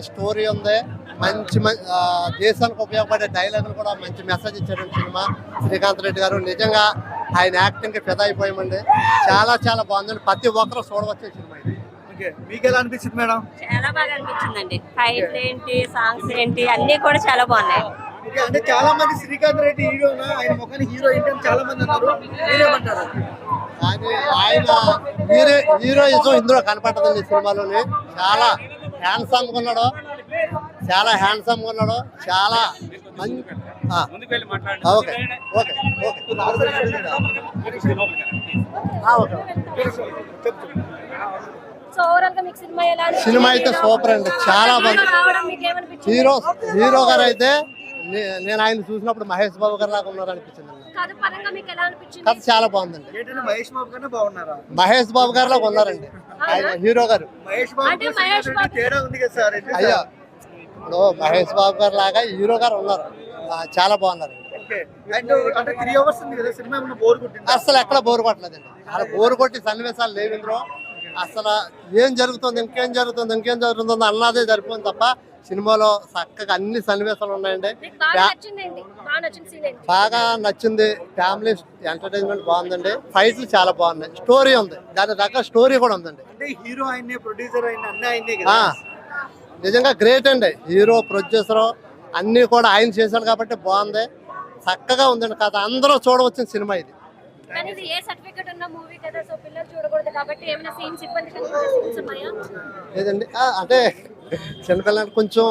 Story ఉంది, మంచి దేశానికి ఉపయోగపడే డైలాగులు కూడా మంచి మెసేజ్ ఇచ్చాడు సినిమా. శ్రీకాంత్ రెడ్డి గారు నిజంగా ఆయన యాక్టింగ్ కి ఫిదా అయిపోయామండి. చాలా చాలా బాగుందండి, ప్రతి ఒక్కరు చూడవచ్చు సినిమా ఇది. మీకు ఎలా అనిపించింది మేడం? చాలా బాగా అనిపించిందండి. ఫైట్ ఏంటి, సాంగ్స్ ఏంటి, అన్ని కూడా చాలా బాగున్నాయి. అంటే చాలా మంది శ్రీకాంత్ రెడ్డి హీరోనా, ఆయన ముఖాన్ని హీరో ఏంటి అని చాలా మంది అన్నారు, మీరేమంటారు? ఆయన హీరోయిజం ఇందులో కనపడుతుంది సినిమాలోని. చాలా హ్యాండ్సమ్ గా ఉన్నాడు, చాలా హ్యాండ్సమ్ గా ఉన్నాడు, చాలా మంచి. ఓకే ఓకే సినిమా అయితే సూపర్ అండి, చాలా బాగుంది. హీరో గారు అయితే నేను ఆయన చూసినప్పుడు మహేష్ బాబు గారు లాగా ఉన్నారు అనిపించింది. కథ చాలా బాగుందండి. మహేష్ బాబు గారు లాగా ఉన్నారండి ఆయన హీరో గారు. అయ్యా ఇప్పుడు మహేష్ బాబు గారు లాగా హీరో గారు ఉన్నారు, చాలా బాగున్నారు. అసలు ఎక్కడ బోర్ కొట్టలేదండి, అలా బోర్ కొట్టి సన్నివేశాలు లేవు ఇందులో. అసలు ఏం జరుగుతుంది, ఇంకేం జరుగుతుంది అన్నదే సరిపోయింది తప్ప సినిమాలో చక్కగా అన్ని సన్నివేశాలు ఉన్నాయండి. బాగా నచ్చింది, ఫ్యామిలీ ఎంటర్టైన్మెంట్ బాగుందండి, ఫైట్లు చాలా బాగున్నాయి, స్టోరీ ఉంది, దాని దగ్గర స్టోరీ కూడా ఉందండి. నిజంగా గ్రేట్ అండి, హీరో ప్రొడ్యూసర్ అన్ని కూడా ఆయన చేశాడు కాబట్టి బాగుంది, చక్కగా ఉందండి కథ. అందరూ చూడవచ్చిన సినిమా ఇది. లేదండి, అంటే చిన్నపిల్లలకి కొంచెం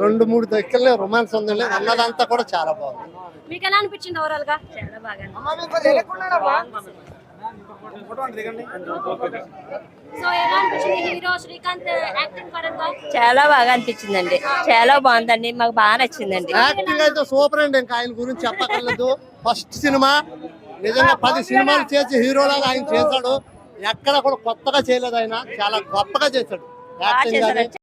2-3 దగ్గరలో రొమాన్స్ ఉందండి, అన్నదంతా కూడా చాలా బాగుంది. మీకు ఎలా అనిపించింది ఓవరాల్ గా? చాలా బాగా. చాలా బాగా అనిపించిందండి, చాలా బాగుందండి, మాకు బాగా నచ్చిందండి. యాక్టింగ్ అయితే సూపర్ అండి, ఇంకా ఆయన గురించి చెప్పక్కర్లేదు. ఫస్ట్ సినిమా నిజంగా 10 సినిమాలు చేసి హీరోలాగా ఆయన చేశాడు, ఎక్కడ కూడా కొత్తగా చేయలేదు, ఆయన చాలా గొప్పగా చేశాడు యాక్టింగ్.